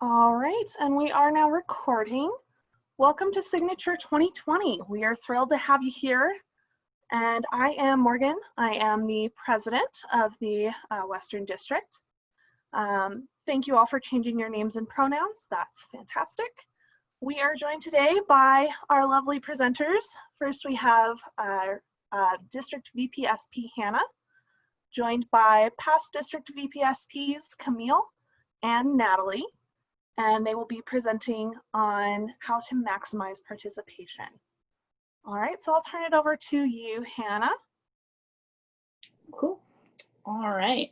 All right, and we are now recording. Welcome to Signature 2020. We are thrilled to have you here. And I am Morgan. I am the president of the Western District. Thank you all for changing your names and pronouns. That's fantastic. We are joined today by our lovely presenters. First, we have our District VPSP Hannah, joined by past District VPSPs Camille and Natalie, and they will be presenting on how to maximize participation. All right, so I'll turn it over to you, Hannah. Cool. All right.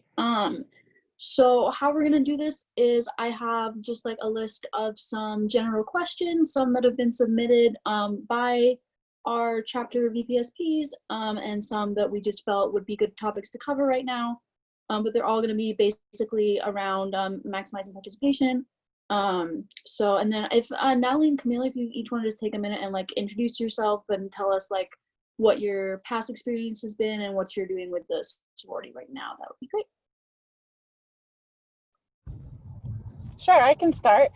So how we're gonna do this is I have just like a list of some general questions, some that have been submitted by our chapter VPSPs, and some that we just felt would be good topics to cover right now. But they're all gonna be basically around maximizing participation. And then if Natalie and Camille, if you each want to just take a minute and like introduce yourself and tell us like what your past experience has been and what you're doing with the sorority right now, that would be great. Sure, I can start.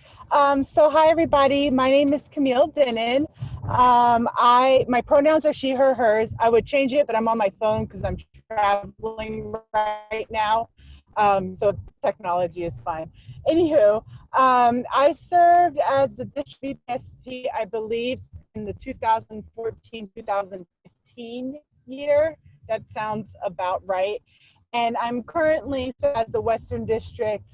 So hi everybody, my name is Camille Dhennin. My pronouns are she, her, hers. I would change it, but I'm on my phone because I'm traveling right now. So technology is fine. Anywho, I served as the District VPSP, I believe, in the 2014-2015 year. That sounds about right. And I'm currently as the Western District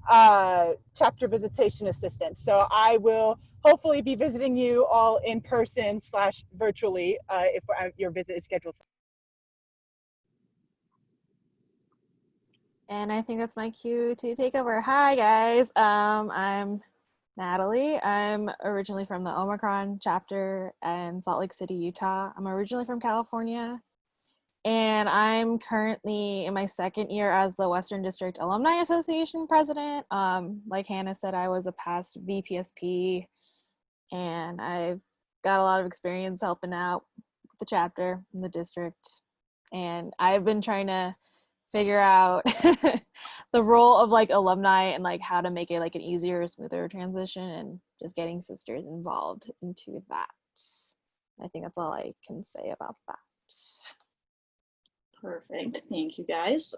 chapter visitation assistant. So I will hopefully be visiting you all in person / virtually if your visit is scheduled. And I think that's my cue to take over. Hi guys, I'm Natalie. I'm originally from the Omicron chapter in Salt Lake City, Utah. I'm originally from California, and I'm currently in my second year as the Western District Alumni Association president. Like Hannah said, I was a past VPSP, and I've got a lot of experience helping out with the chapter in the district, and I've been trying to figure out the role of like alumni and like how to make it like an easier, smoother transition, and just getting sisters involved into that. I think that's all I can say about that. Perfect, thank you guys.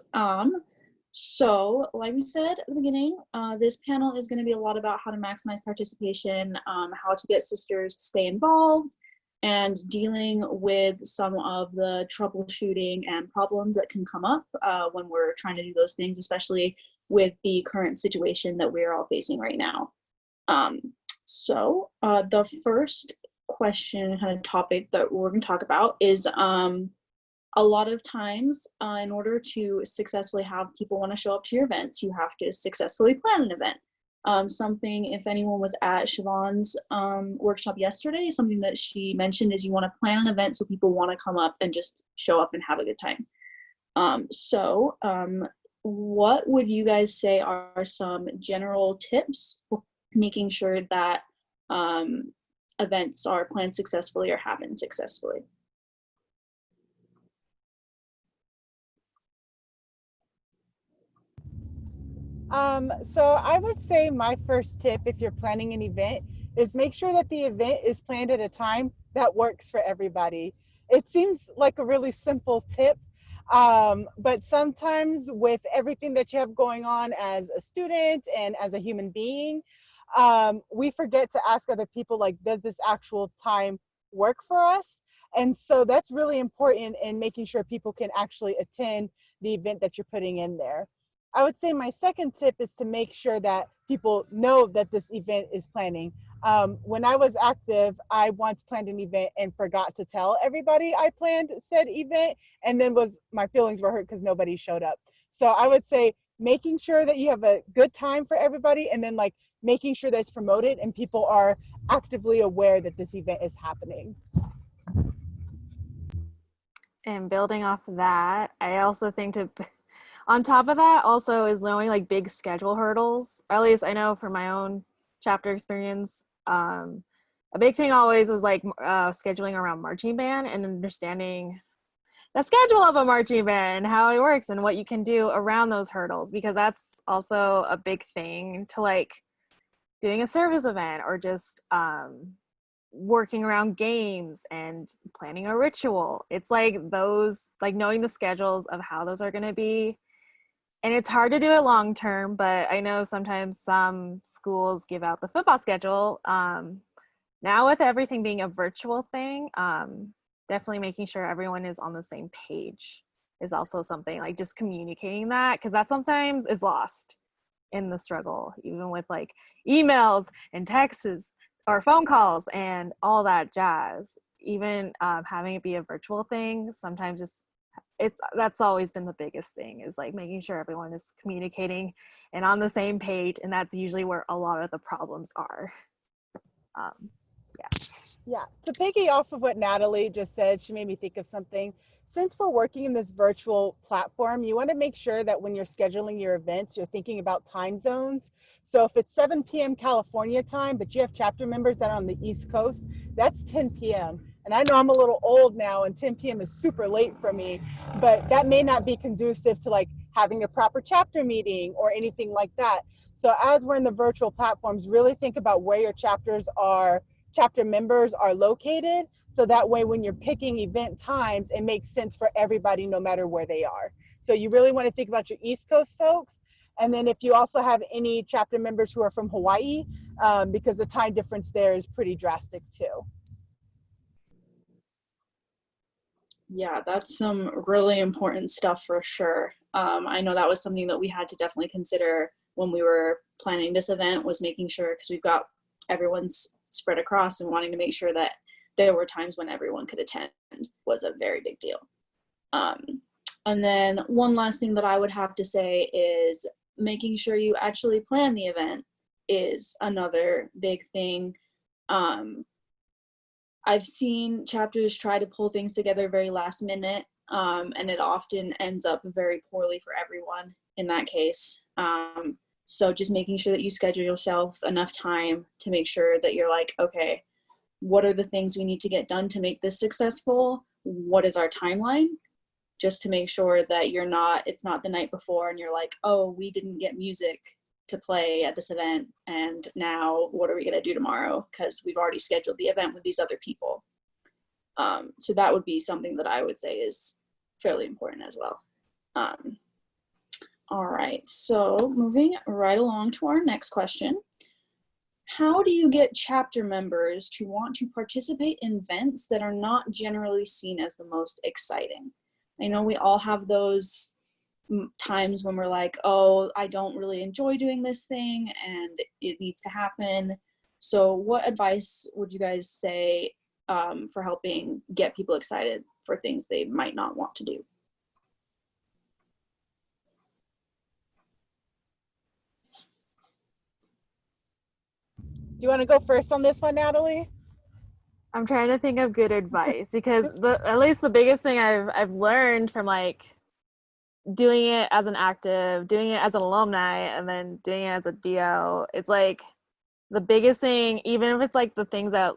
So like we said at the beginning, this panel is going to be a lot about how to maximize participation, how to get sisters to stay involved, and dealing with some of the troubleshooting and problems that can come up when we're trying to do those things, especially with the current situation that we're all facing right now. So the first question, kind of topic that we're going to talk about is a lot of times in order to successfully have people want to show up to your events, you have to successfully plan an event. Something, if anyone was at Siobhan's workshop yesterday, something that she mentioned is you want to plan an event so people want to come up and just show up and have a good time. What would you guys say are some general tips for making sure that events are planned successfully or happen successfully? So I would say my first tip, if you're planning an event, is make sure that the event is planned at a time that works for everybody. It seems like a really simple tip, but sometimes with everything that you have going on as a student and as a human being, we forget to ask other people, like, does this actual time work for us? And so that's really important in making sure people can actually attend the event that you're putting in there. I would say my second tip is to make sure that people know that this event is planning. When I was active, I once planned an event and forgot to tell everybody I planned said event, and then my feelings were hurt because nobody showed up. So I would say making sure that you have a good time for everybody, and then like making sure that it's promoted and people are actively aware that this event is happening. And building off of that, I also think on top of that also is knowing like big schedule hurdles. Or at least I know from my own chapter experience, a big thing always was like scheduling around marching band and understanding the schedule of a marching band and how it works and what you can do around those hurdles, because that's also a big thing to like doing a service event or just working around games and planning a ritual. It's like those, like knowing the schedules of how those are going to be. And it's hard to do it long term, but I know sometimes some schools give out the football schedule. Now with everything being a virtual thing, definitely making sure everyone is on the same page is also something, like just communicating that, because that sometimes is lost in the struggle, even with like emails and texts or phone calls and all that jazz. Even having it be a virtual thing, sometimes just that's always been the biggest thing, is like making sure everyone is communicating and on the same page, and that's usually where a lot of the problems are. Yeah, to piggy off of what Natalie just said, she made me think of something. Since we're working in this virtual platform, you want to make sure that when you're scheduling your events, you're thinking about time zones. So if it's 7 p.m. California time, but you have chapter members that are on the East Coast, that's 10 p.m. And I know I'm a little old now and 10 p.m. is super late for me, but that may not be conducive to like having a proper chapter meeting or anything like that. So as we're in the virtual platforms, really think about where your chapter members are located, so that way when you're picking event times, it makes sense for everybody no matter where they are. So you really want to think about your East Coast folks, and then if you also have any chapter members who are from Hawaii, because the time difference there is pretty drastic too. Yeah, that's some really important stuff for sure. I know that was something that we had to definitely consider when we were planning this event, was making sure, because we've got everyone's spread across, and wanting to make sure that there were times when everyone could attend was a very big deal. And then one last thing that I would have to say is making sure you actually plan the event is another big thing. I've seen chapters try to pull things together very last minute, and it often ends up very poorly for everyone in that case. So just making sure that you schedule yourself enough time to make sure that you're like, okay, what are the things we need to get done to make this successful? What is our timeline? Just to make sure that it's not the night before and you're like, oh, we didn't get music to play at this event, and now what are we gonna do tomorrow? Because we've already scheduled the event with these other people. So that would be something that I would say is fairly important as well. All right, so moving right along to our next question. How do you get chapter members to want to participate in events that are not generally seen as the most exciting? I know we all have those times when we're like, oh, I don't really enjoy doing this thing and it needs to happen. So what advice would you guys say for helping get people excited for things they might not want to do? Do you want to go first on this one, Natalie? I'm trying to think of good advice, because at least the biggest thing I've learned from like doing it as an active, doing it as an alumni, and then doing it as a DO, it's like the biggest thing, even if it's like the things that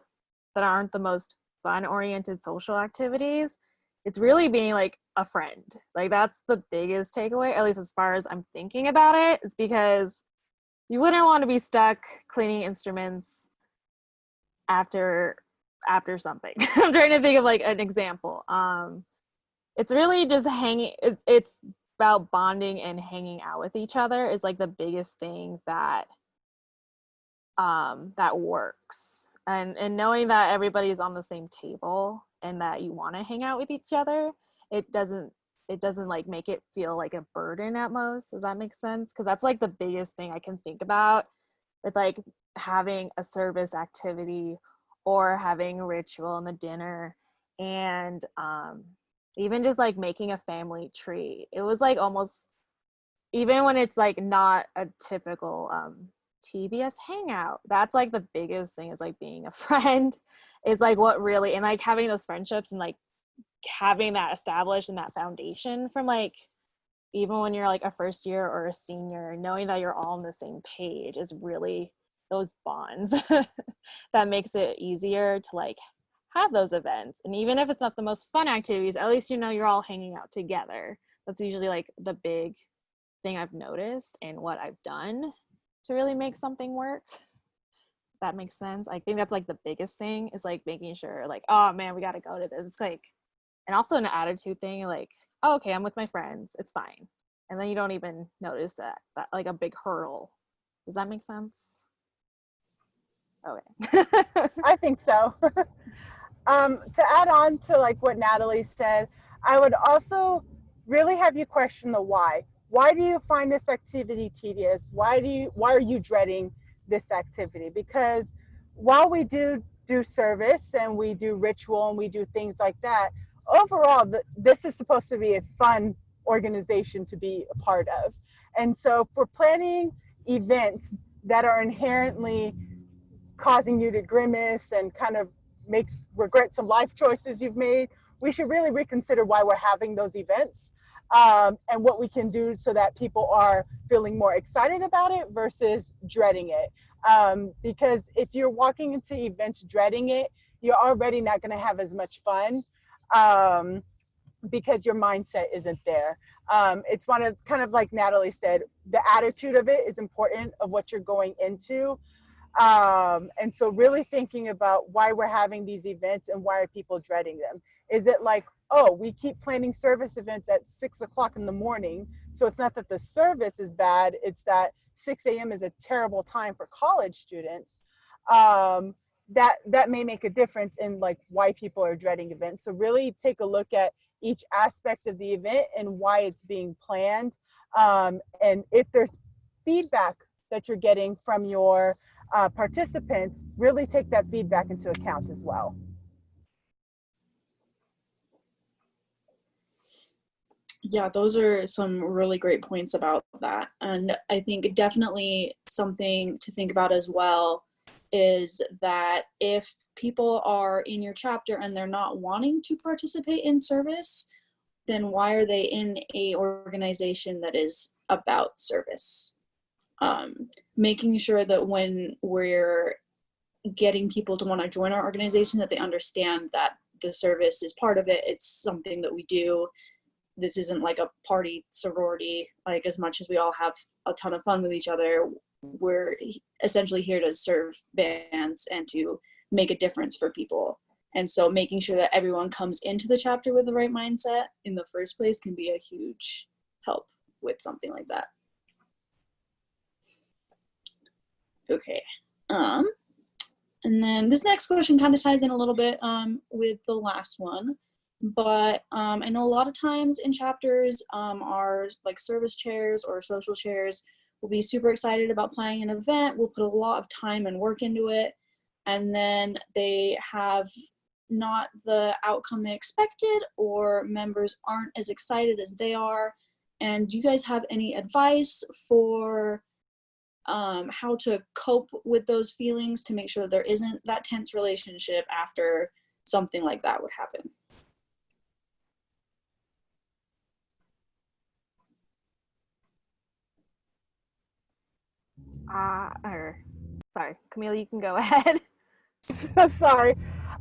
aren't the most fun oriented social activities, it's really being like a friend. Like that's the biggest takeaway, at least as far as I'm thinking about it. It's because you wouldn't want to be stuck cleaning instruments after something. I'm trying to think of like an example. It's really just hanging. It's about bonding and hanging out with each other is like the biggest thing that that works. And knowing that everybody's on the same table and that you want to hang out with each other, it doesn't like make it feel like a burden at most. Does that make sense? Because that's like the biggest thing I can think about with like having a service activity or having a ritual in the dinner, and even just like making a family treat. It was like almost, even when it's like not a typical TBS hangout, that's like the biggest thing, is like being a friend is like what really, and like having those friendships and like having that established and that foundation from like even when you're like a first year or a senior, knowing that you're all on the same page is really those bonds that makes it easier to like have those events. And even if it's not the most fun activities, at least you know you're all hanging out together. That's usually like the big thing I've noticed and what I've done to really make something work. That makes sense. I think that's like the biggest thing is like making sure like, oh man, we got to go to this. It's like, and also an attitude thing, like, oh, okay, I'm with my friends, it's fine. And then you don't even notice that like a big hurdle. Does that make sense? Okay. I think so. To add on to like what Natalie said, I would also really have you question the why. Why do you find this activity tedious? Why are you dreading this activity? Because while we do service and we do ritual and we do things like that, overall, this is supposed to be a fun organization to be a part of. And so for planning events that are inherently causing you to grimace and kind of regret some life choices you've made, we should really reconsider why we're having those events, and what we can do so that people are feeling more excited about it versus dreading it. Because if you're walking into events dreading it, you're already not going to have as much fun, because your mindset isn't there. It's kind of like Natalie said, the attitude of it is important of what you're going into. And so really thinking about why we're having these events and why are people dreading them. Is it like, oh, we keep planning service events at 6 o'clock in the morning, so it's not that the service is bad, it's that 6 a.m. is a terrible time for college students. That may make a difference in like why people are dreading events. So really take a look at each aspect of the event and why it's being planned. And if there's feedback that you're getting from your participants, really take that feedback into account as well. Yeah, those are some really great points about that. And I think definitely something to think about as well is that if people are in your chapter and they're not wanting to participate in service, then why are they in a organization that is about service? Making sure that when we're getting people to want to join our organization, that they understand that the service is part of it. It's something that we do. This isn't like a party sorority, like as much as we all have a ton of fun with each other, we're essentially here to serve bands and to make a difference for people. And so making sure that everyone comes into the chapter with the right mindset in the first place can be a huge help with something like that. Okay. And then this next question kind of ties in a little bit with the last one. But I know a lot of times in chapters, our like service chairs or social chairs will be super excited about planning an event. We'll put a lot of time and work into it. And then they have not the outcome they expected, or members aren't as excited as they are. And do you guys have any advice for how to cope with those feelings to make sure that there isn't that tense relationship after something like that would happen? Sorry, Camille, you can go ahead. Sorry.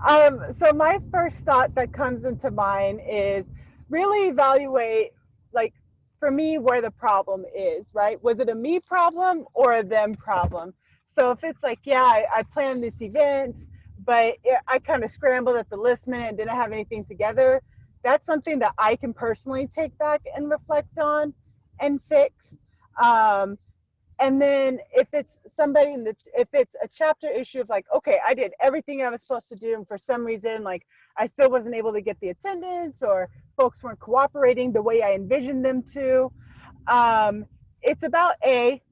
So my first thought that comes into mind is really evaluate, like, for me, where the problem is, right? Was it a me problem or a them problem? So if it's like, yeah, I planned this event, but I kind of scrambled at the last minute and didn't have anything together, that's something that I can personally take back and reflect on and fix. And then if it's somebody if it's a chapter issue of like, okay, I did everything I was supposed to do, and for some reason, like I still wasn't able to get the attendance, or folks weren't cooperating the way I envisioned them to. It's about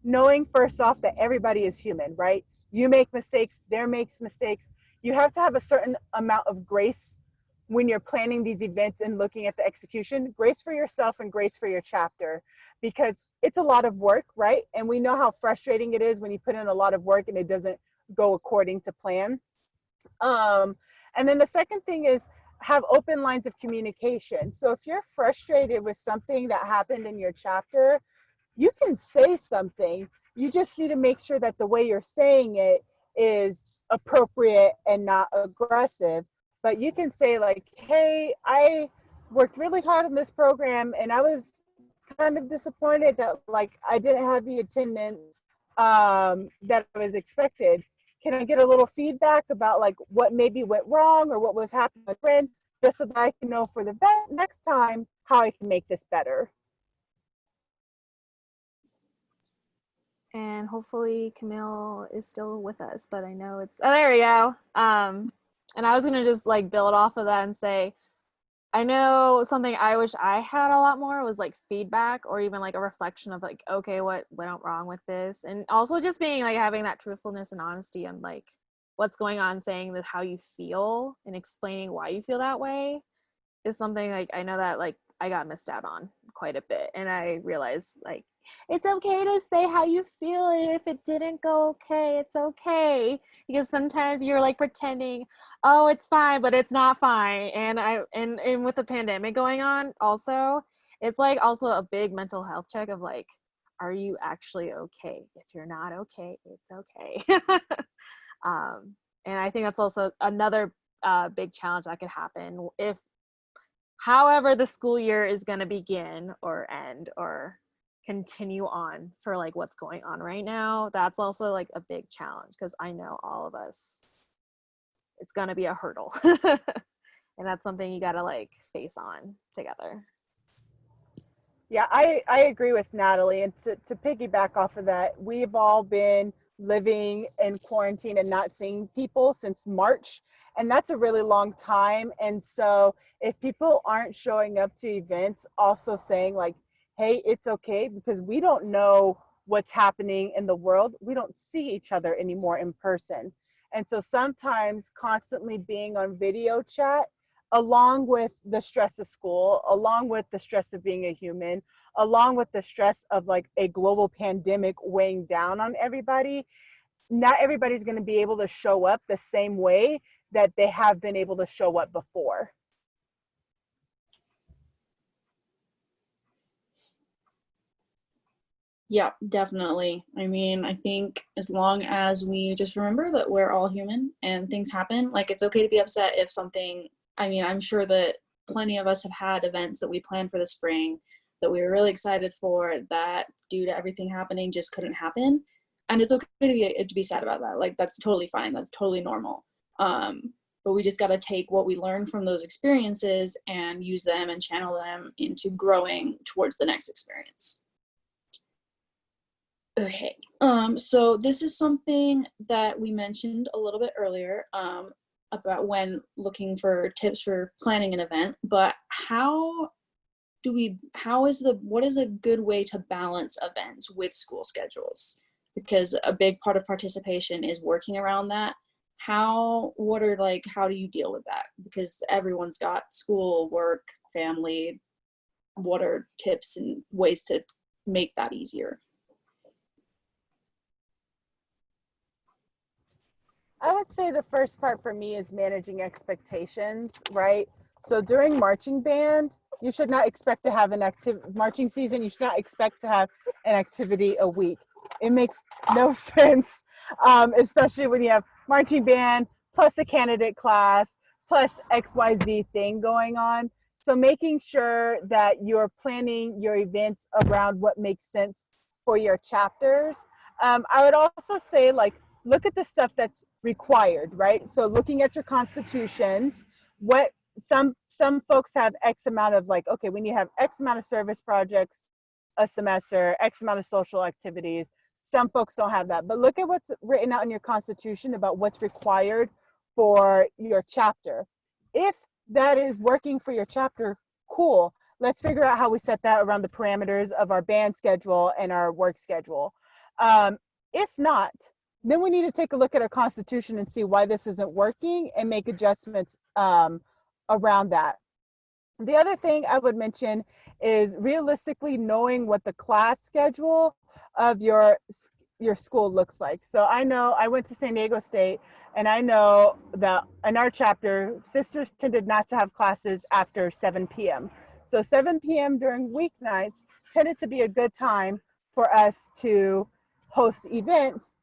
knowing first off that everybody is human, right? You make mistakes, there makes mistakes. You have to have a certain amount of grace when you're planning these events and looking at the execution, grace for yourself and grace for your chapter, because it's a lot of work, right? And we know how frustrating it is when you put in a lot of work and it doesn't go according to plan. And then the second thing is have open lines of communication. So if you're frustrated with something that happened in your chapter, you can say something. You just need to make sure that the way you're saying it is appropriate and not aggressive. But you can say like, hey, I worked really hard on this program and I was kind of disappointed that like I didn't have the attendance that I was expected. Can I get a little feedback about like what maybe went wrong or what was happening with my friend, just so that I can know for the next time how I can make this better. And hopefully Camille is still with us, but I know it's, oh, there we go. And I was gonna just like build off of that and say, I know something I wish I had a lot more was like feedback or even like a reflection of like, okay, what went wrong with this? And also just being like having that truthfulness and honesty and like what's going on, saying that how you feel and explaining why you feel that way is something like I know that like I got missed out on quite a bit. And I realized like it's okay to say how you feel, and if it didn't go okay, it's okay, because sometimes you're like pretending, oh, it's fine, but it's not fine. And with the pandemic going on also, it's like also a big mental health check of like, are you actually okay? If you're not okay, it's okay. And I think that's also another big challenge that could happen if however the school year is going to begin or end or continue on for like what's going on right now. That's also like a big challenge because I know all of us, it's going to be a hurdle. And that's something you got to like face on together. Yeah, I agree with Natalie. And to piggyback off of that, we've all been living in quarantine and not seeing people since March. And that's a really long time. And so if people aren't showing up to events, also saying like, hey, it's okay, because we don't know what's happening in the world. We don't see each other anymore in person. And so sometimes constantly being on video chat, along with the stress of school, along with the stress of being a human, along with the stress of like a global pandemic weighing down on everybody, not everybody's going to be able to show up the same way that they have been able to show up before. Yeah, definitely. I mean, I think as long as we just remember that we're all human and things happen, like it's okay to be upset if something, I mean, I'm sure that plenty of us have had events that we planned for the spring that we were really excited for that due to everything happening just couldn't happen. And it's okay to be sad about that. Like that's totally fine. That's totally normal. But we just got to take what we learned from those experiences and use them and channel them into growing towards the next experience. Okay, so this is something that we mentioned a little bit earlier about when looking for tips for planning an event, but what is a good way to balance events with school schedules? Because a big part of participation is working around that. How do you deal with that? Because everyone's got school, work, family. What are tips and ways to make that easier? I would say the first part for me is managing expectations, right? So during marching band, you should not expect to have marching season, you should not expect to have an activity a week. It makes no sense, especially when you have marching band plus a candidate class plus XYZ thing going on. So making sure that you're planning your events around what makes sense for your chapters. I would also say like, look at the stuff that's required, right? So looking at your constitutions, what some folks have X amount of like, okay, we need to have X amount of service projects a semester, X amount of social activities. Some folks don't have that, but look at what's written out in your constitution about what's required for your chapter. If that is working for your chapter, cool. Let's figure out how we set that around the parameters of our band schedule and our work schedule. If not, then we need to take a look at our constitution and see why this isn't working and make adjustments around that. The other thing I would mention is realistically knowing what the class schedule of your school looks like. So I know I went to San Diego State, and I know that in our chapter, sisters tended not to have classes after 7 p.m. So 7 p.m. during weeknights tended to be a good time for us to host events,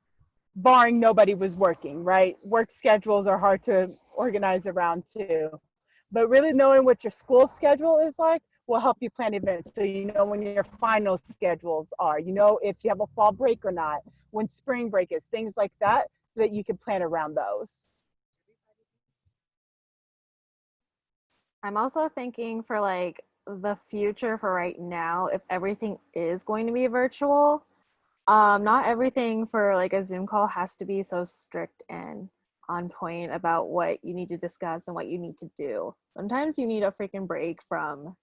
barring nobody was working, right? Work schedules are hard to organize around too. But really knowing what your school schedule is like will help you plan events. So you know when your final schedules are, you know if you have a fall break or not, when spring break is, things like that, so that you can plan around those. I'm also thinking for like the future for right now, if everything is going to be virtual, not everything for like a Zoom call has to be so strict and on point about what you need to discuss and what you need to do. Sometimes you need a freaking break from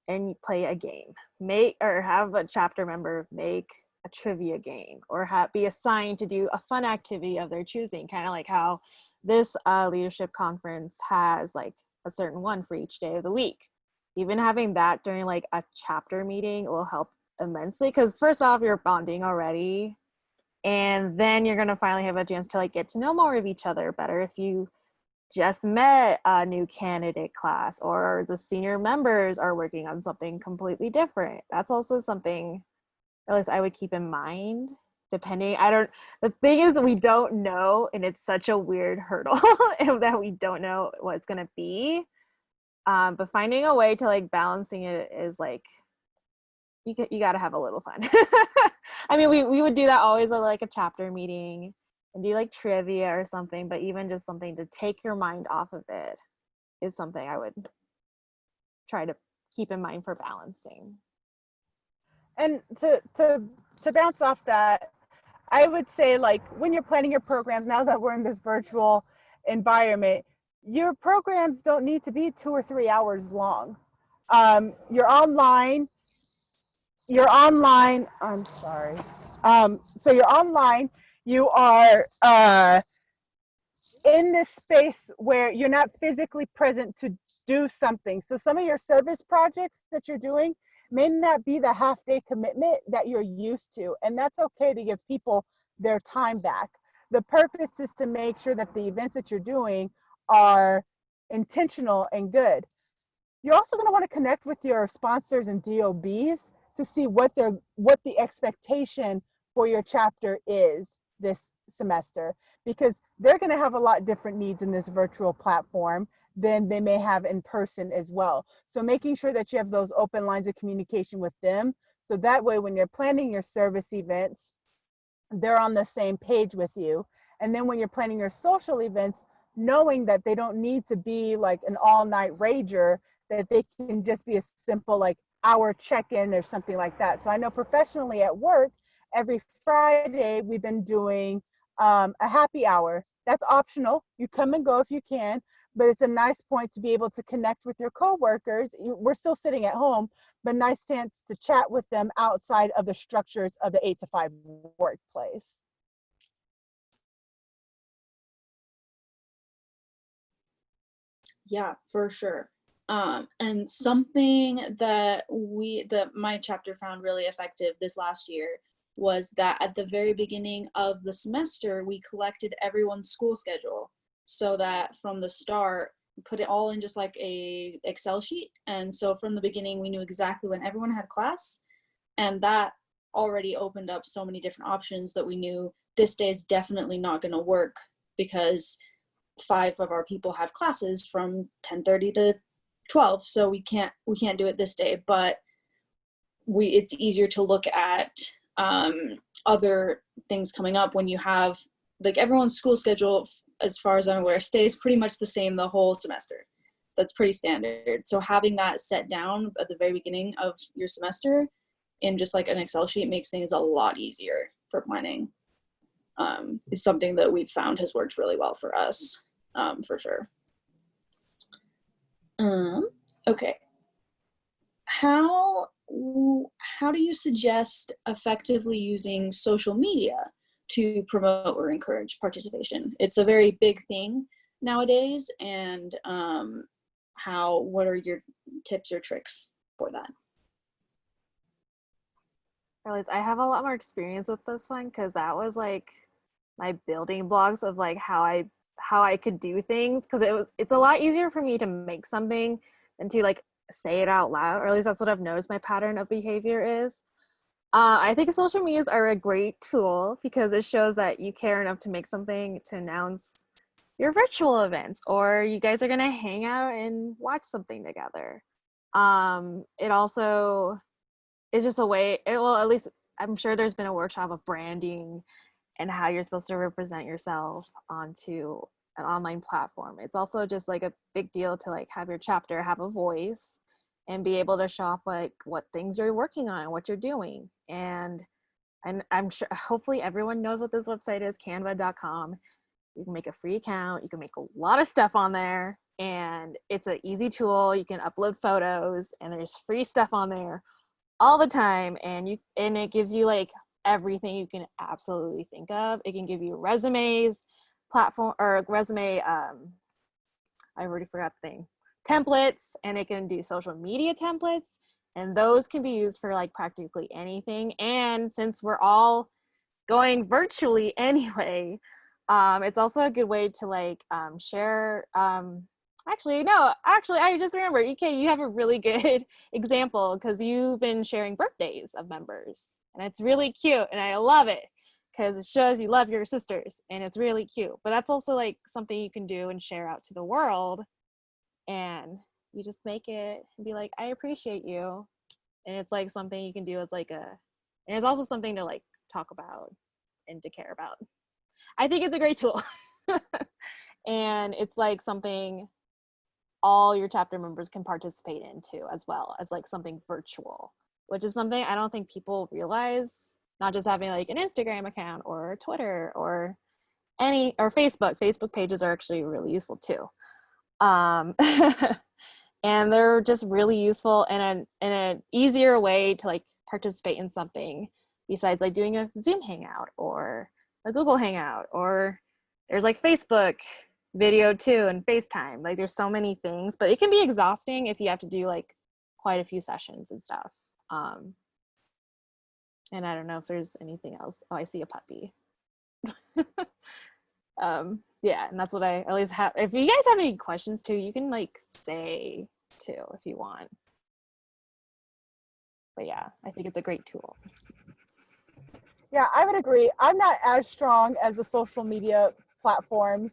and play a game. Make or have a chapter member make a trivia game or be assigned to do a fun activity of their choosing, kind of like how this leadership conference has like a certain one for each day of the week. Even having that during like a chapter meeting will help immensely, because first off, you're bonding already, and then you're going to finally have a chance to like get to know more of each other better if you just met a new candidate class or the senior members are working on something completely different. That's also something at least I would keep in mind. The thing is that we don't know, and it's such a weird hurdle that we don't know what it's going to be. But finding a way to like balancing it is like, you got to have a little fun. I mean, we would do that always at like a chapter meeting and do like trivia or something, but even just something to take your mind off of it is something I would try to keep in mind for balancing. And to bounce off that, I would say like when you're planning your programs, now that we're in this virtual environment, your programs don't need to be 2 or 3 hours long. You're online, I'm sorry. So you're online, you are in this space where you're not physically present to do something. So some of your service projects that you're doing may not be the half-day commitment that you're used to, and that's okay to give people their time back. The purpose is to make sure that the events that you're doing are intentional and good. You're also going to want to connect with your sponsors and DOBs to see what the expectation for your chapter is this semester, because they're going to have a lot different needs in this virtual platform than they may have in person as well. So making sure that you have those open lines of communication with them, so that way when you're planning your service events, they're on the same page with you. And then when you're planning your social events, knowing that they don't need to be like an all-night rager, that they can just be a simple like hour check-in or something like that. So I know professionally at work, every Friday we've been doing a happy hour. That's optional. You come and go if you can, but it's a nice point to be able to connect with your coworkers. We're still sitting at home, but nice chance to chat with them outside of the structures of the 8 to 5 workplace. Yeah, for sure. And something that my chapter found really effective this last year was that at the very beginning of the semester, we collected everyone's school schedule, so that from the start, we put it all in just like a Excel sheet. And so from the beginning, we knew exactly when everyone had class, and that already opened up so many different options that we knew this day is definitely not going to work because 5 of our people have classes from 10:30 to 12, so we can't do it this day. But it's easier to look at other things coming up when you have like everyone's school schedule, as far as I'm aware, stays pretty much the same the whole semester. That's pretty standard. So having that set down at the very beginning of your semester in just like an Excel sheet makes things a lot easier for planning. Is something that we've found has worked really well for us, for sure. Okay. How do you suggest effectively using social media to promote or encourage participation? It's a very big thing nowadays, and what are your tips or tricks for that? I have a lot more experience with this one because that was like my building blocks of like how I could do things, because it's a lot easier for me to make something than to like say it out loud, or at least that's what I've noticed my pattern of behavior is. I think social medias are a great tool because it shows that you care enough to make something to announce your virtual events, or you guys are gonna hang out and watch something together. It also is just a way, well, at least I'm sure there's been a workshop of branding and how you're supposed to represent yourself onto an online platform. It's also just like a big deal to like have your chapter have a voice and be able to show off like what things you're working on and what you're doing. And I'm sure hopefully everyone knows what this website is, canva.com. You can make a free account, you can make a lot of stuff on there, and it's an easy tool. You can upload photos and there's free stuff on there all the time, and it gives you like everything you can absolutely think of. It can give you resumes, platform or resume, I already forgot the thing, templates, and it can do social media templates, and those can be used for like practically anything. And since we're all going virtually anyway, it's also a good way to like share. Actually, I just remembered, EK, you have a really good example because you've been sharing birthdays of members, and it's really cute, and I love it because it shows you love your sisters, and it's really cute. But that's also like something you can do and share out to the world, and you just make it and be like, I appreciate you, and it's like something you can do as like and it's also something to like talk about and to care about. I think it's a great tool. And it's like something all your chapter members can participate in too, as well as like something virtual, which is something I don't think people realize, not just having like an Instagram account or Twitter or Facebook pages are actually really useful too. And they're just really useful and an easier way to like participate in something besides like doing a Zoom hangout or a Google hangout, or there's like Facebook video too and FaceTime. Like there's so many things, but it can be exhausting if you have to do like quite a few sessions and stuff. And I don't know if there's anything else. Oh, I see a puppy. Yeah, and that's what I always have. If you guys have any questions too, you can like say too if you want. But yeah, I think it's a great tool. Yeah, I would agree. I'm not as strong as the social media platforms,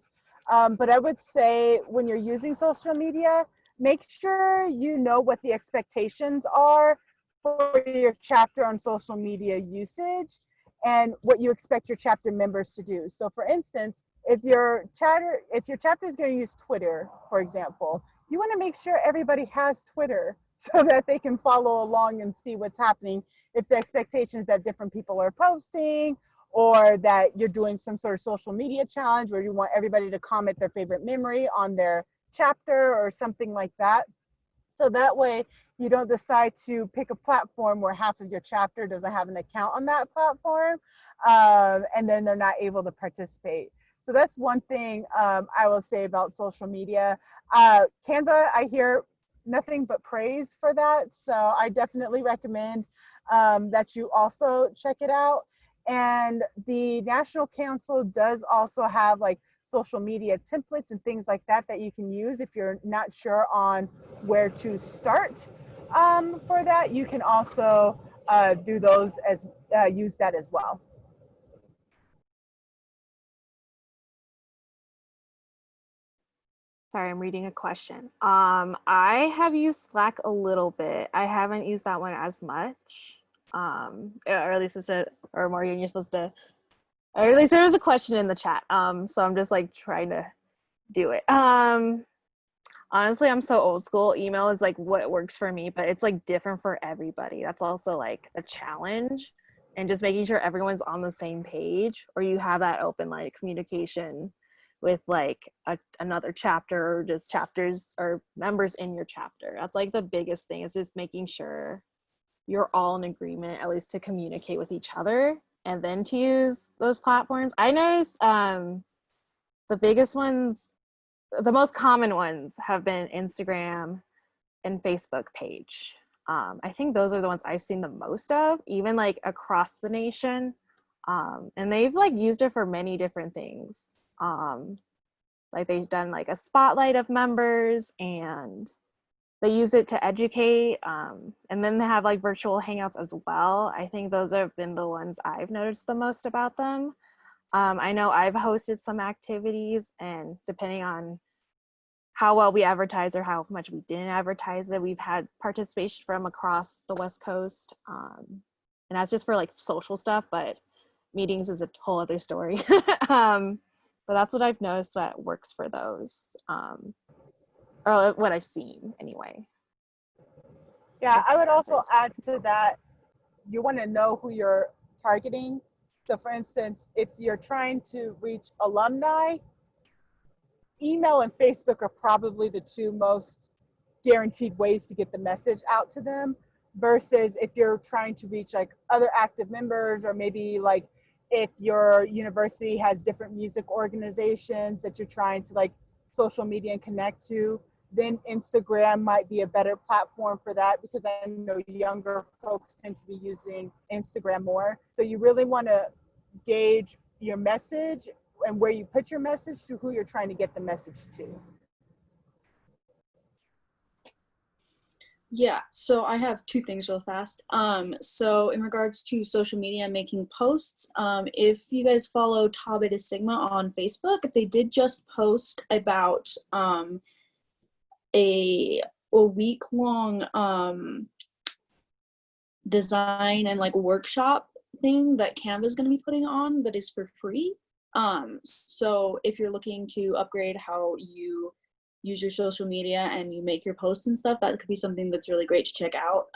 but I would say when you're using social media, make sure you know what the expectations are for your chapter on social media usage and what you expect your chapter members to do. So for instance, if your chapter is going to use Twitter, for example, you want to make sure everybody has Twitter so that they can follow along and see what's happening. If the expectation is that different people are posting, or that you're doing some sort of social media challenge where you want everybody to comment their favorite memory on their chapter or something like that. So that way you don't decide to pick a platform where half of your chapter doesn't have an account on that platform, and then they're not able to participate. So that's one thing I will say about social media. Canva, I hear nothing but praise for that. So I definitely recommend that you also check it out. And the National Council does also have like social media templates and things like that that you can use if you're not sure on where to start for that. You can also do those as use that as well. Sorry, I'm reading a question. I have used Slack a little bit. I haven't used that one as much. Or at least it's or Morgan, you're supposed to, or at least there was a question in the chat. So I'm just like trying to do it. Honestly, I'm so old school. Email is like what works for me, but it's like different for everybody. That's also like a challenge, and just making sure everyone's on the same page, or you have that open like communication with like another chapter, or just chapters or members in your chapter. That's like the biggest thing, is just making sure you're all in agreement, at least to communicate with each other and then to use those platforms. I noticed the biggest ones, the most common ones have been Instagram and Facebook page. I think those are the ones I've seen the most of, even like across the nation. And they've like used it for many different things. Like they've done like a spotlight of members, and they use it to educate, and then they have like virtual hangouts as well. I think those have been the ones I've noticed the most about them. I know I've hosted some activities, and depending on how well we advertise or how much we didn't advertise it, we've had participation from across the West Coast. And that's just for like social stuff, but meetings is a whole other story. But that's what I've noticed that works for those, or what I've seen anyway. Yeah, I would also add to that, you want to know who you're targeting. So for instance, if you're trying to reach alumni, email and Facebook are probably the two most guaranteed ways to get the message out to them, versus if you're trying to reach like other active members, or maybe like if your university has different music organizations that you're trying to like social media and connect to, then Instagram might be a better platform for that, because I know younger folks tend to be using Instagram more. So you really want to gauge your message and where you put your message to who you're trying to get the message to. Yeah, so I have two things real fast. So in regards to social media, making posts, if you guys follow TBSigma on Facebook, they did just post about a week-long design and like workshop thing that Canva is going to be putting on that is for free. So if you're looking to upgrade how you use your social media and you make your posts and stuff, that could be something that's really great to check out.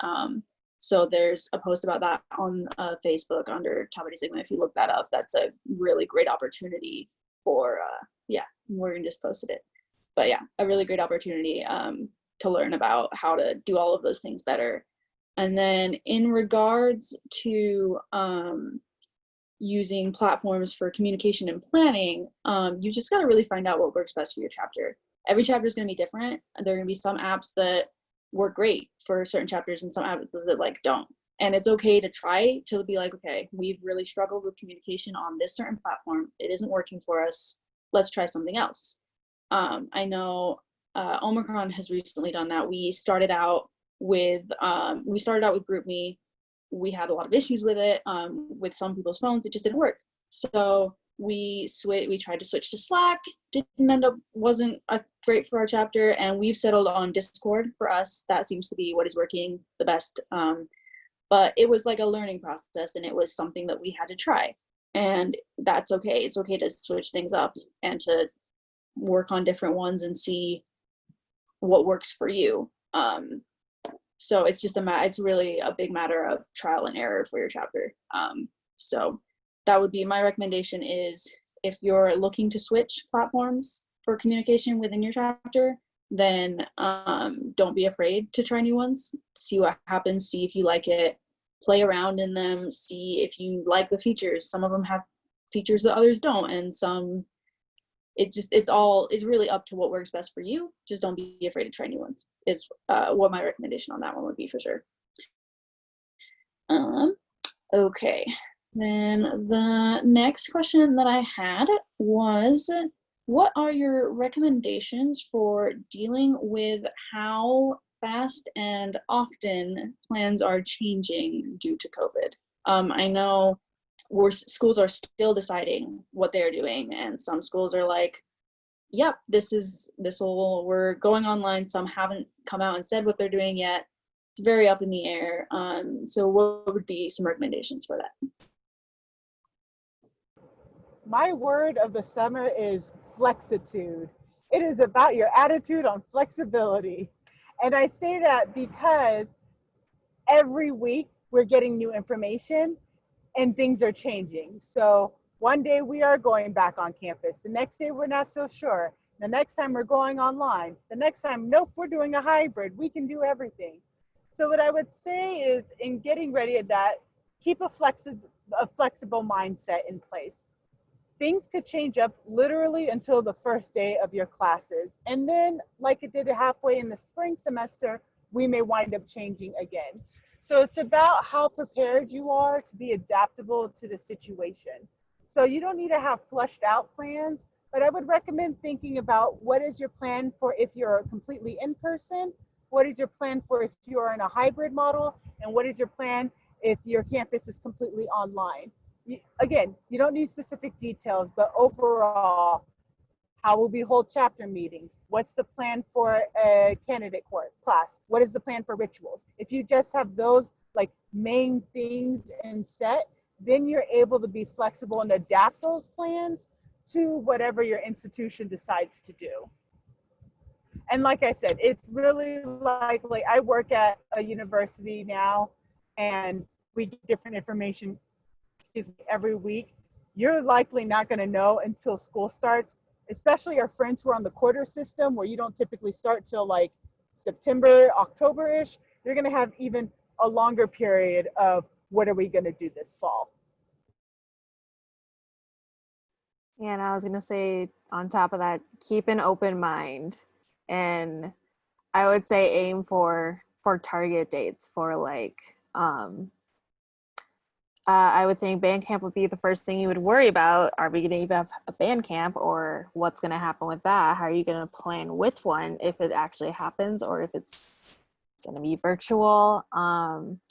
So there's a post about that on Facebook under TBSigma. If you look that up, that's a really great opportunity for, Morgan just posted it. But yeah, a really great opportunity to learn about how to do all of those things better. And then in regards to using platforms for communication and planning, you just got to really find out what works best for your chapter. Every chapter is going to be different. There are going to be some apps that work great for certain chapters and some apps that like don't. And it's okay to try to be like, okay, we've really struggled with communication on this certain platform. It isn't working for us. Let's try something else. I know Omicron has recently done that. We started out with GroupMe. We had a lot of issues with it. With some people's phones, it just didn't work. So we tried to switch to Slack. Wasn't great for our chapter, and we've settled on Discord for us. That seems to be what is working the best. But it was like a learning process, and it was something that we had to try, and that's okay. It's okay to switch things up and to work on different ones and see what works for you. So it's just it's really a big matter of trial and error for your chapter. So that would be my recommendation, is if you're looking to switch platforms for communication within your chapter, then don't be afraid to try new ones. See what happens, see if you like it, play around in them, see if you like the features. Some of them have features that others don't, and some, it's really up to what works best for you. Just don't be afraid to try new ones. It's what my recommendation on that one would be, for sure. Okay, then the next question that I had was, what are your recommendations for dealing with how fast and often plans are changing due to COVID? I know schools are still deciding what they're doing, and some schools are like, yep, we're going online. Some haven't come out and said what they're doing yet. It's very up in the air. So what would be some recommendations for that? My word of the summer is flexitude. It is about your attitude on flexibility. And I say that because every week we're getting new information and things are changing. So one day we are going back on campus. The next day we're not so sure. The next time we're going online. The next time, nope, we're doing a hybrid. We can do everything. So what I would say is, in getting ready at that, keep a flexible mindset in place. Things could change up literally until the first day of your classes. And then, like it did halfway in the spring semester, we may wind up changing again. So it's about how prepared you are to be adaptable to the situation. So you don't need to have flushed out plans, but I would recommend thinking about what is your plan for if you're completely in person What is your plan for if you are in a hybrid model? And what is your plan if your campus is completely online? Again, you don't need specific details, but overall, how will we hold chapter meetings? What's the plan for a candidate class? What is the plan for rituals? If you just have those like main things in set, then you're able to be flexible and adapt those plans to whatever your institution decides to do. And like I said, it's really likely, I work at a university now and we get different information, every week. You're likely not going to know until school starts, especially our friends who are on the quarter system where you don't typically start till like September, October-ish. You're going to have even a longer period of what are we going to do this fall. Yeah, and I was gonna say on top of that, keep an open mind, and I would say aim for target dates for like I would think band camp would be the first thing you would worry about. Are we going to even have a band camp, or what's going to happen with that? How are you going to plan with one if it actually happens, or if it's going to be virtual?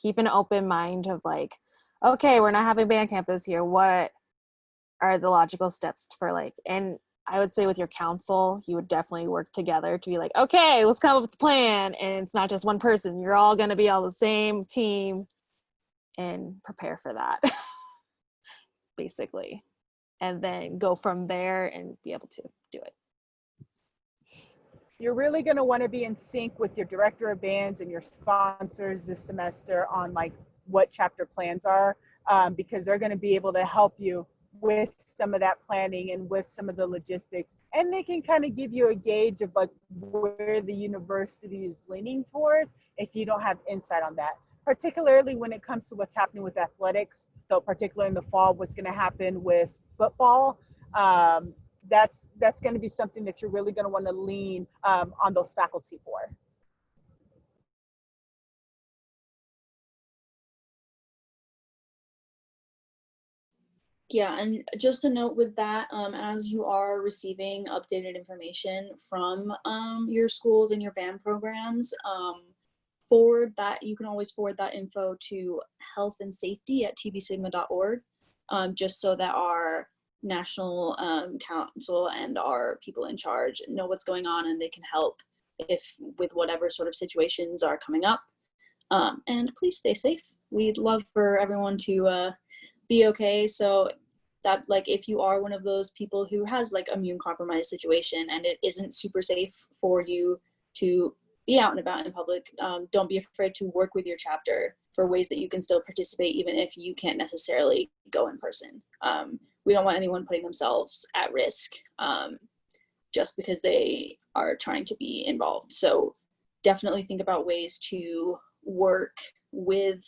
Keep an open mind of like, okay, we're not having band camp this year. What are the logical steps for like, and I would say with your council, you would definitely work together to be like, okay, let's come up with a plan. And it's not just one person. You're all going to be on the same team and prepare for that, basically. And then go from there and be able to do it. You're really going to want to be in sync with your director of bands and your sponsors this semester on like what chapter plans are, because they're going to be able to help you with some of that planning and with some of the logistics, and they can kind of give you a gauge of like where the university is leaning towards if you don't have insight on that, particularly when it comes to what's happening with athletics. So particularly in the fall, what's going to happen with football, that's going to be something that you're really going to want to lean on those faculty for. Yeah, and just a note with that, as you are receiving updated information from your schools and your band programs, forward that. You can always forward that info to healthandsafety@tbsigma.org, just so that our national council and our people in charge know what's going on and they can help if with whatever sort of situations are coming up. And please stay safe. We'd love for everyone to be okay. So that like if you are one of those people who has like immune compromised situation and it isn't super safe for you to be out and about in public, don't be afraid to work with your chapter for ways that you can still participate even if you can't necessarily go in person. We don't want anyone putting themselves at risk just because they are trying to be involved. So definitely think about ways to work with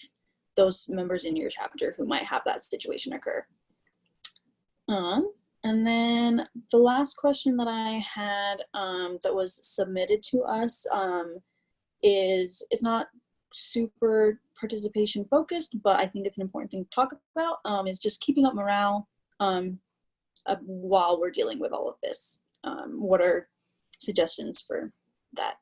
those members in your chapter who might have that situation occur. And then the last question that I had that was submitted to us is, it's not super participation focused, but I think it's an important thing to talk about, is just keeping up morale while we're dealing with all of this. What are suggestions for that?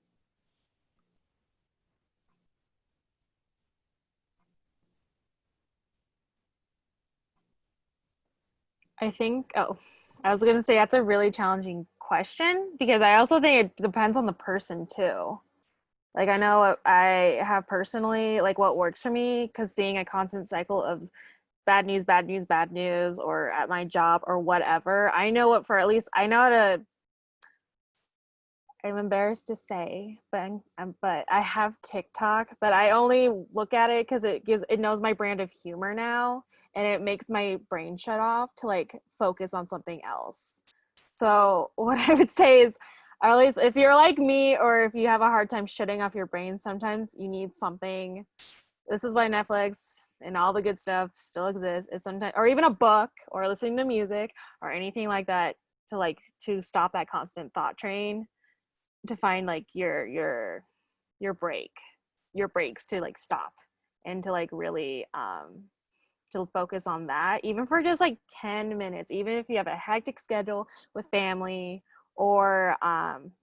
I think, I was going to say that's a really challenging question because I also think it depends on the person too. Like I know I have personally like what works for me, because seeing a constant cycle of bad news, bad news, bad news, or at my job or whatever, I know what for at least I know how to, I'm embarrassed to say, but but I have TikTok, but I only look at it because it knows my brand of humor now, and it makes my brain shut off to like focus on something else. So what I would say is, or at least if you're like me, or if you have a hard time shutting off your brain, sometimes you need something. This is why Netflix and all the good stuff still exists. It's sometimes, or even a book, or listening to music, or anything like that to stop that constant thought train. To find like your breaks to like stop and to like really to focus on that, even for just like 10 minutes, even if you have a hectic schedule with family or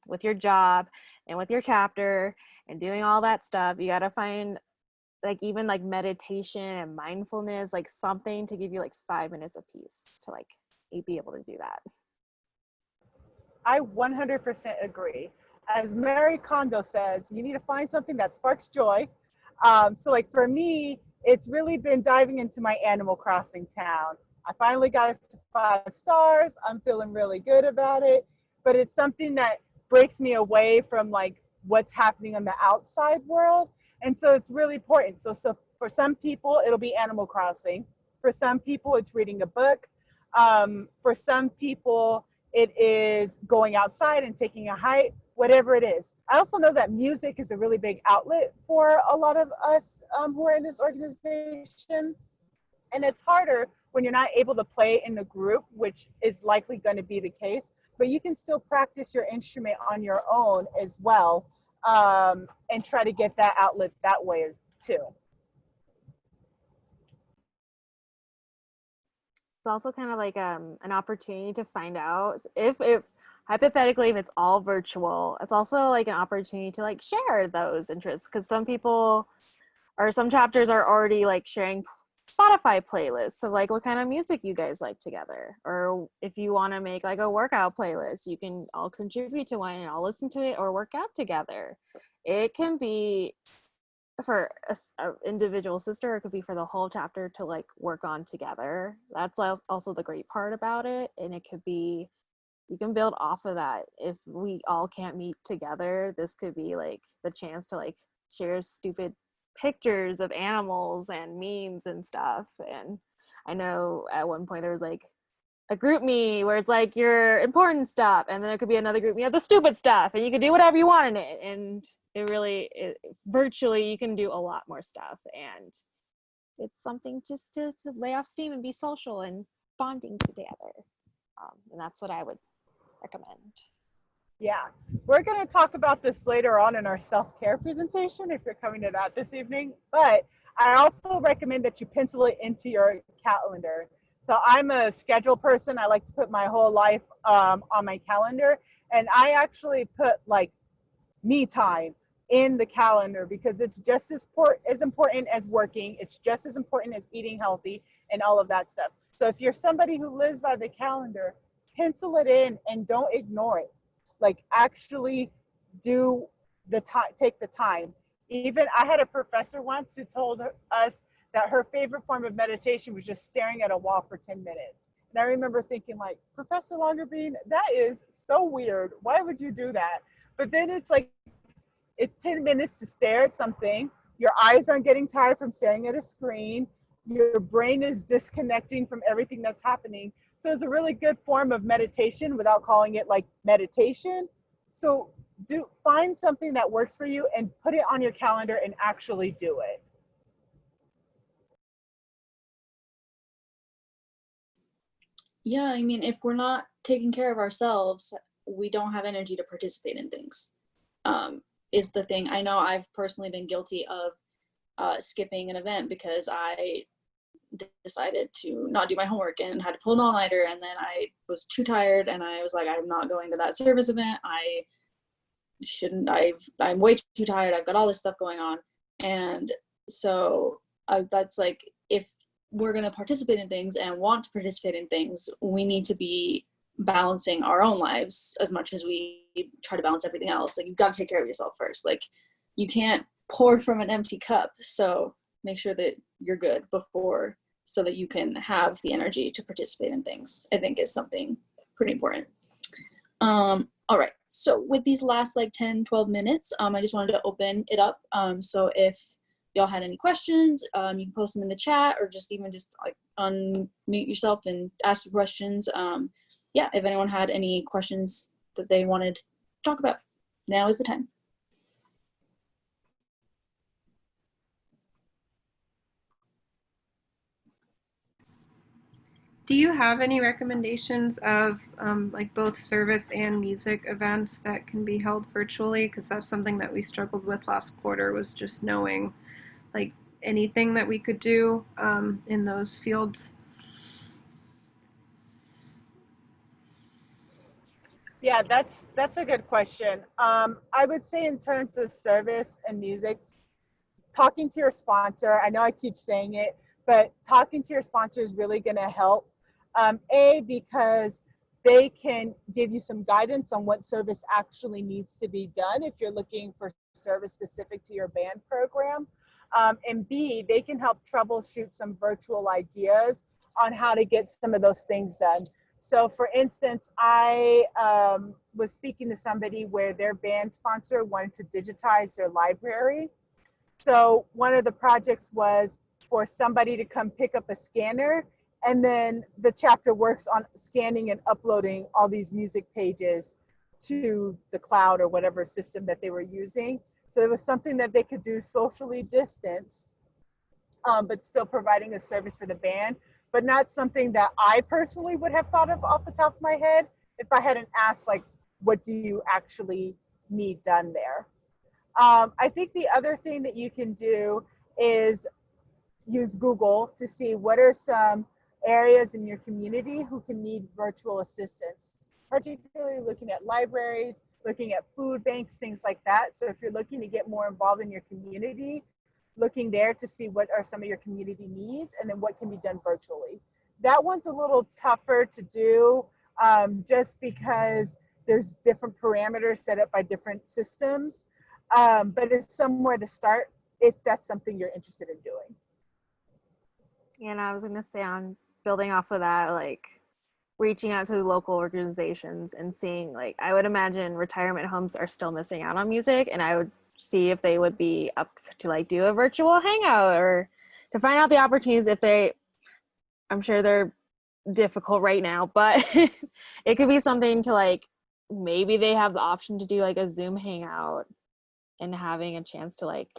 with your job and with your chapter and doing all that stuff, you got to find like even like meditation and mindfulness, like something to give you like 5 minutes of peace to like be able to do that. I 100% agree. As Mary Kondo says, you need to find something that sparks joy. So like for me, it's really been diving into my Animal Crossing town. I finally got it to 5 stars. I'm feeling really good about it, but it's something that breaks me away from like what's happening in the outside world. And so it's really important. So for some people, it'll be Animal Crossing. For some people, it's reading a book. For some people, it is going outside and taking a hike, whatever it is. I also know that music is a really big outlet for a lot of us who are in this organization. And it's harder when you're not able to play in the group, which is likely going to be the case, but you can still practice your instrument on your own as well, and try to get that outlet that way as too. It's also kind of like an opportunity to find out if it, hypothetically, if it's all virtual, it's also like an opportunity to like share those interests, because some people or some chapters are already like sharing Spotify playlists of like what kind of music you guys like together, or if you want to make like a workout playlist, you can all contribute to one and all listen to it or work out together. It can be for a individual sister, or it could be for the whole chapter to like work on together. That's also the great part about it. And it could be, you can build off of that. If we all can't meet together, this could be like the chance to like share stupid pictures of animals and memes and stuff. And I know at one point there was like a group me where it's like your important stuff, and then it could be another group me of the stupid stuff, and you can do whatever you want in it. And it really, virtually, you can do a lot more stuff, and it's something just to lay off steam and be social and bonding together. And that's what I would recommend. Yeah, we're going to talk about this later on in our self-care presentation if you're coming to that this evening, but I also recommend that you pencil it into your calendar. So I'm a schedule person. I like to put my whole life on my calendar, and I actually put like me time in the calendar because it's just as important as working. It's just as important as eating healthy and all of that stuff. So if you're somebody who lives by the calendar, pencil it in and don't ignore it. Like actually do the time, take the time. Even I had a professor once who told us that her favorite form of meditation was just staring at a wall for 10 minutes. And I remember thinking like, Professor Longerbean, that is so weird. Why would you do that? But then it's like, it's 10 minutes to stare at something. Your eyes aren't getting tired from staring at a screen. Your brain is disconnecting from everything that's happening. So it's a really good form of meditation without calling it like meditation. So find something that works for you and put it on your calendar and actually do it. Yeah, I mean, if we're not taking care of ourselves, we don't have energy to participate in things. Is the thing. I know I've personally been guilty of skipping an event because I decided to not do my homework and had to pull an all-nighter, and then I was too tired and I was like, I'm not going to that service event. I'm way too tired. I've got all this stuff going on. And so that's like, if we're going to participate in things and want to participate in things, we need to be balancing our own lives as much as we try to balance everything else. Like, you've got to take care of yourself first. Like, you can't pour from an empty cup. So make sure that you're good before, so that you can have the energy to participate in things, I think is something pretty important. All right. So with these last like 10, 12 minutes, I just wanted to open it up. So if y'all had any questions, you can post them in the chat, or just like unmute yourself and ask your questions. Yeah, if anyone had any questions that they wanted to talk about, now is the time. Do you have any recommendations of like both service and music events that can be held virtually? Because that's something that we struggled with last quarter, was just knowing like anything that we could do in those fields. Yeah, that's a good question. I would say in terms of service and music, talking to your sponsor, I know I keep saying it, but talking to your sponsor is really going to help. Because they can give you some guidance on what service actually needs to be done if you're looking for service specific to your band program. And B, they can help troubleshoot some virtual ideas on how to get some of those things done. So for instance, I was speaking to somebody where their band sponsor wanted to digitize their library. So one of the projects was for somebody to come pick up a scanner, and then the chapter works on scanning and uploading all these music pages to the cloud or whatever system that they were using. So it was something that they could do socially distanced, but still providing a service for the band, but not something that I personally would have thought of off the top of my head if I hadn't asked, like, what do you actually need done there? I think the other thing that you can do is use Google to see what are some areas in your community who can need virtual assistance, particularly looking at libraries, looking at food banks, things like that. So if you're looking to get more involved in your community, looking there to see what are some of your community needs and then what can be done virtually. That one's a little tougher to do just because there's different parameters set up by different systems. But it's somewhere to start if that's something you're interested in doing. And I was going to say, on building off of that, like reaching out to local organizations and seeing, like, I would imagine retirement homes are still missing out on music, and I would see if they would be up to like do a virtual hangout or to find out the opportunities. If they, I'm sure they're difficult right now, but it could be something to, like, maybe they have the option to do like a Zoom hangout and having a chance to like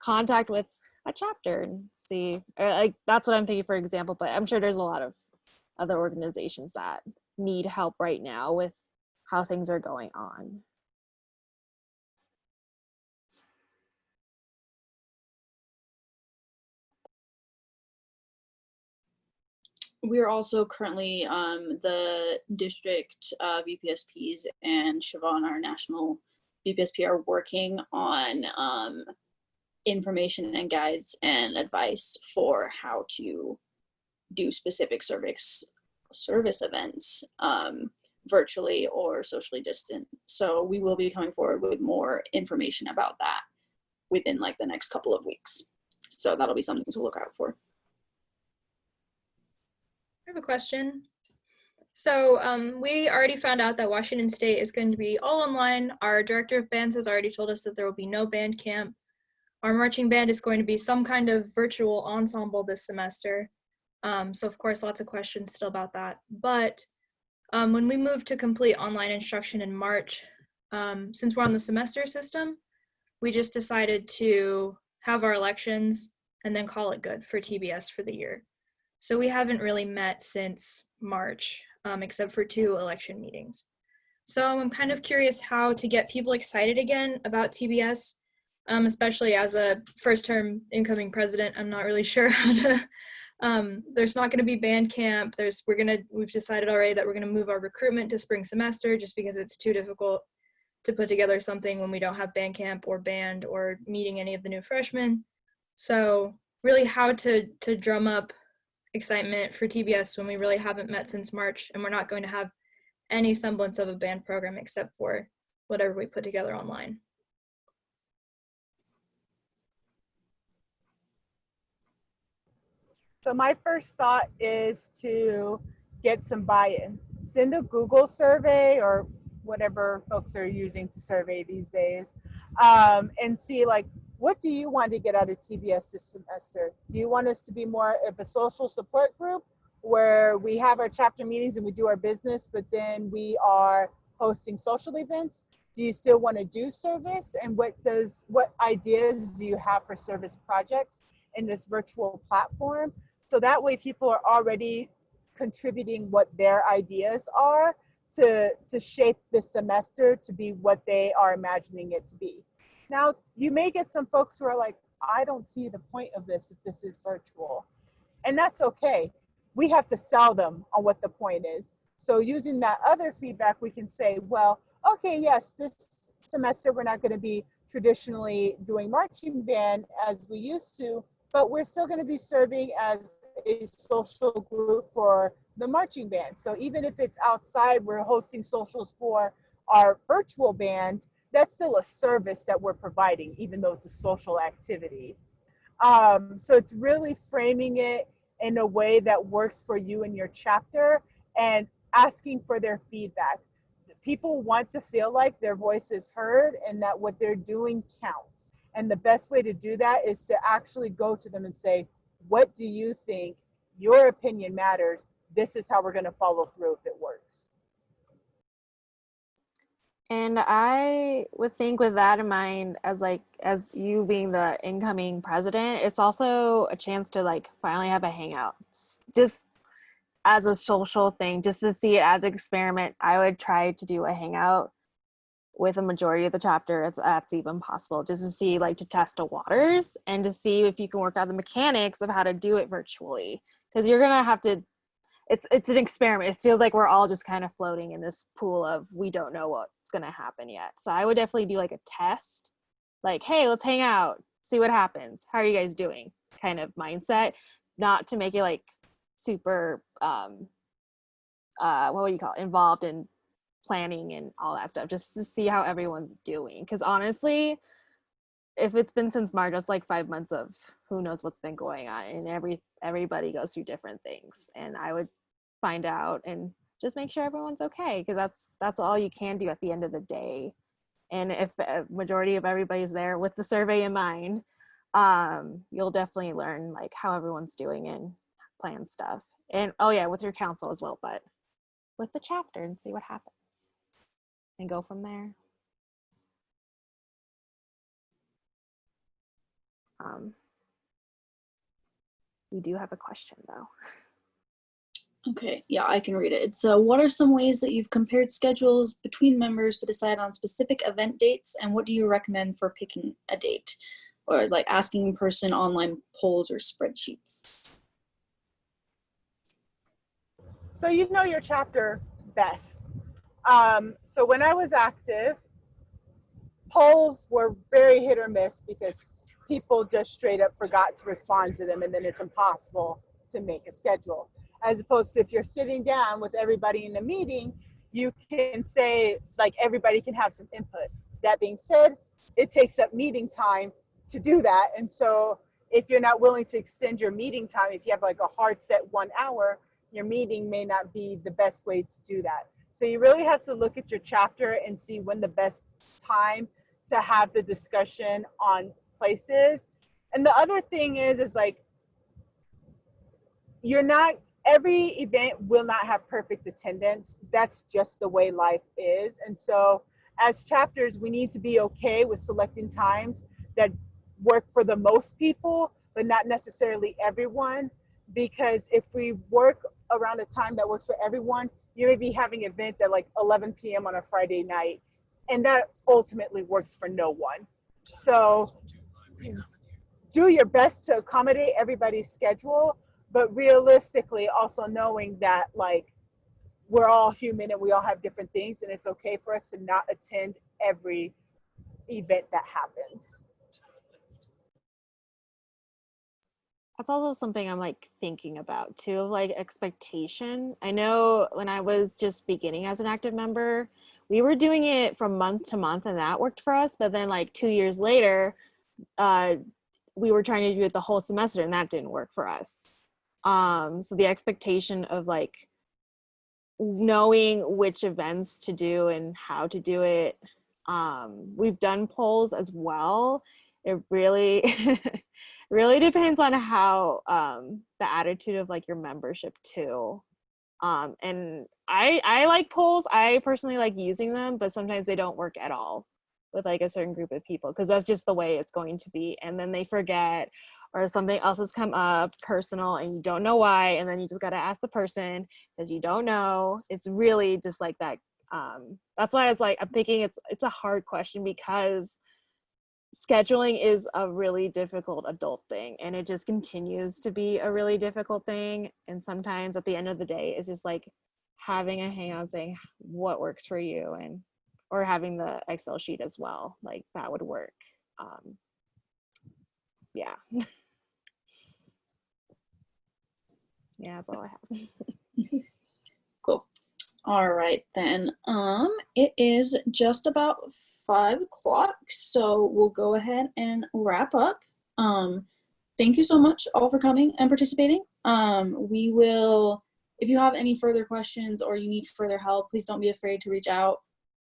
contact with a chapter and see, or like, that's what I'm thinking, for example. But I'm sure there's a lot of other organizations that need help right now with how things are going on. We're also currently the district VPSPs and Siobhan, our national VPSP, are working on information and guides and advice for how to do specific service events virtually or socially distant. So we will be coming forward with more information about that within like the next couple of weeks. So that'll be something to look out for. I have a question. So we already found out that Washington State is going to be all online. Our director of bands has already told us that there will be no band camp. Our marching band is going to be some kind of virtual ensemble this semester. So of course, lots of questions still about that. But when we moved to complete online instruction in March, since we're on the semester system, we just decided to have our elections and then call it good for TBS for the year. So we haven't really met since March, except for 2 election meetings. So I'm kind of curious how to get people excited again about TBS, especially as a first-term incoming president. I'm not really sure how to. There's not going to be band camp. We've decided already that we're going to move our recruitment to spring semester just because it's too difficult to put together something when we don't have band camp or band or meeting any of the new freshmen. So really how to drum up excitement for TBS when we really haven't met since March, and we're not going to have any semblance of a band program except for whatever we put together online. So my first thought is to get some buy-in. Send a Google survey or whatever folks are using to survey these days, and see, like, what do you want to get out of TBS this semester? Do you want us to be more of a social support group where we have our chapter meetings and we do our business, but then we are hosting social events? Do you still want to do service? And what ideas do you have for service projects in this virtual platform? So that way people are already contributing what their ideas are to shape the semester to be what they are imagining it to be. Now, you may get some folks who are like, I don't see the point of this if this is virtual. And that's okay. We have to sell them on what the point is. So using that other feedback, we can say, well, okay, yes, this semester we're not going to be traditionally doing marching band as we used to, but we're still going to be serving as a social group for the marching band. So even if it's outside, we're hosting socials for our virtual band, that's still a service that we're providing, even though it's a social activity. So it's really framing it in a way that works for you and your chapter and asking for their feedback. People want to feel like their voice is heard and that what they're doing counts. And the best way to do that is to actually go to them and say, what do you think? Your opinion matters. This is how we're going to follow through if it works. And I would think with that in mind, as you being the incoming president, it's also a chance to like finally have a hangout, just as a social thing, just to see it as an experiment. I would try to do a hangout with a majority of the chapter if that's even possible, just to see, like, to test the waters and to see if you can work out the mechanics of how to do it virtually, because you're gonna have to, it's an experiment. It feels like we're all just kind of floating in this pool of we don't know what's gonna happen yet. So I would definitely do like a test, like, hey, let's hang out, see what happens, how are you guys doing, kind of mindset, not to make it like super what would you call it, involved in planning and all that stuff, just to see how everyone's doing. Because honestly, if it's been since March, it's like 5 months of who knows what's been going on, and everybody goes through different things. And I would find out and just make sure everyone's okay, because that's all you can do at the end of the day. And if a majority of everybody's there with the survey in mind, you'll definitely learn like how everyone's doing and plan stuff. And oh yeah, with your council as well, but with the chapter, and see what happens and go from there. We do have a question though. Okay, yeah, I can read it. It's what are some ways that you've compared schedules between members to decide on specific event dates, and what do you recommend for picking a date? Or like asking in person, online polls, or spreadsheets? So you know your chapter best. So when I was active, polls were very hit or miss because people just straight up forgot to respond to them, and then it's impossible to make a schedule. As opposed to if you're sitting down with everybody in a meeting, you can say, like, everybody can have some input. That being said, it takes up meeting time to do that. And so if you're not willing to extend your meeting time, if you have like a hard set 1 hour, your meeting may not be the best way to do that. So you really have to look at your chapter and see when the best time to have the discussion on places. And the other thing is like, every event will not have perfect attendance. That's just the way life is. And so as chapters, we need to be okay with selecting times that work for the most people, but not necessarily everyone. Because if we work around a time that works for everyone, you may be having events at like 11 p.m. on a Friday night, and that ultimately works for no one. So do your best to accommodate everybody's schedule, but realistically also knowing that like we're all human and we all have different things, and it's okay for us to not attend every event that happens. That's also something I'm like thinking about too, like expectation. I know when I was just beginning as an active member, we were doing it from month to month, and that worked for us. But then like 2 years later, we were trying to do it the whole semester, and that didn't work for us. So the expectation of like knowing which events to do and how to do it. We've done polls as well. It really really depends on how the attitude of like your membership too. And I like polls. I personally like using them, but sometimes they don't work at all with like a certain group of people, because that's just the way it's going to be. And then they forget, or something else has come up personal and you don't know why, and then you just got to ask the person because you don't know. It's really just like that. That's why it's like I'm thinking it's a hard question, because scheduling is a really difficult adult thing, and it just continues to be a really difficult thing. And sometimes at the end of the day, it's just like, having a hangout saying what works for you, and or having the Excel sheet as well, like that would work. Yeah. Yeah, that's all I have. Cool. All right then. It is just about 5 o'clock, so we'll go ahead and wrap up. Thank you so much all for coming and participating. We will, if you have any further questions or you need further help, please don't be afraid to reach out.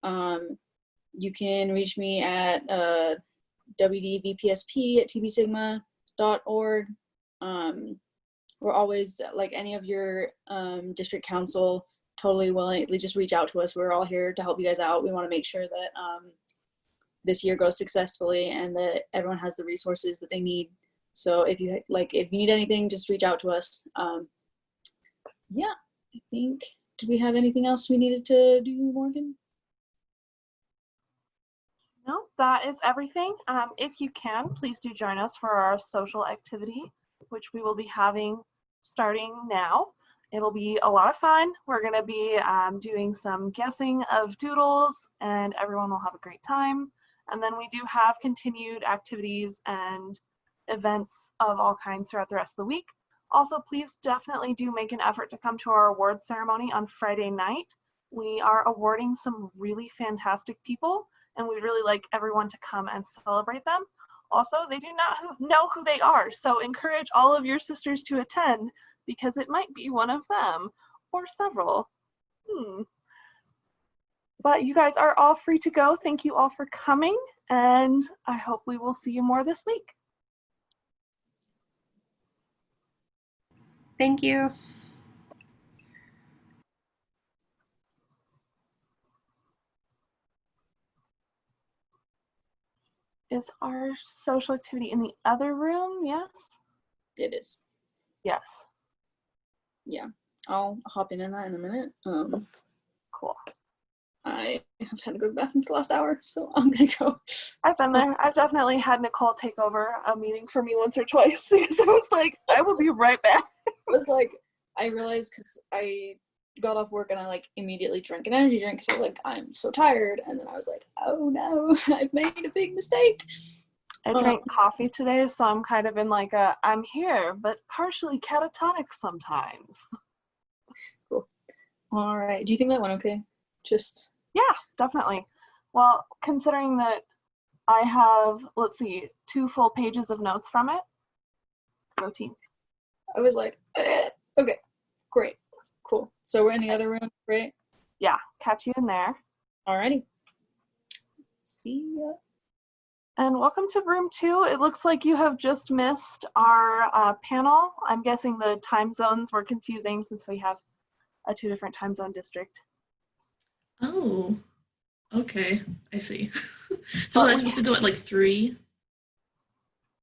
You can reach me at wdvpsp@tbsigma.org. We're always, like any of your district council, totally willing. Just reach out to us. We're all here to help you guys out. We want to make sure that this year goes successfully and that everyone has the resources that they need. So if you need anything, just reach out to us. Yeah, I think, did we have anything else we needed to do, Morgan? No, that is everything. If you can, please do join us for our social activity, which we will be having starting now. It'll be a lot of fun. We're going to be doing some guessing of doodles, and everyone will have a great time. And then we do have continued activities and events of all kinds throughout the rest of the week. Also, please definitely do make an effort to come to our award ceremony on Friday night. We are awarding some really fantastic people, and we'd really like everyone to come and celebrate them. Also, they do not know who they are, so encourage all of your sisters to attend, because it might be one of them, or several. But you guys are all free to go. Thank you all for coming, and I hope we will see you more this week. Thank you. Is our social activity in the other room? Yes? It is. Yes. Yeah, I'll hop in that in a minute. Cool. I have had to go to the bathroom for the last hour, so I'm gonna go. I've been there. I've definitely had Nicole take over a meeting for me once or twice, because I was like, I will be right back. It was like, I realized, because I got off work and I like immediately drank an energy drink because I was like, I'm so tired, and then I was like, oh no, I've made a big mistake. I drank coffee today, so I'm kind of in like a, I'm here, but partially catatonic sometimes. Cool. All right. Do you think that went okay? Just. Yeah, definitely. Well, considering that I have, let's see, 2 full pages of notes from it, go team. I was like, okay, great, cool. So we're in the other room, right? Yeah, catch you in there. Alrighty. See ya. And welcome to room 2. It looks like you have just missed our panel. I'm guessing the time zones were confusing since we have a 2 different time zone district. Oh, okay, I see. So that's supposed to go at like 3?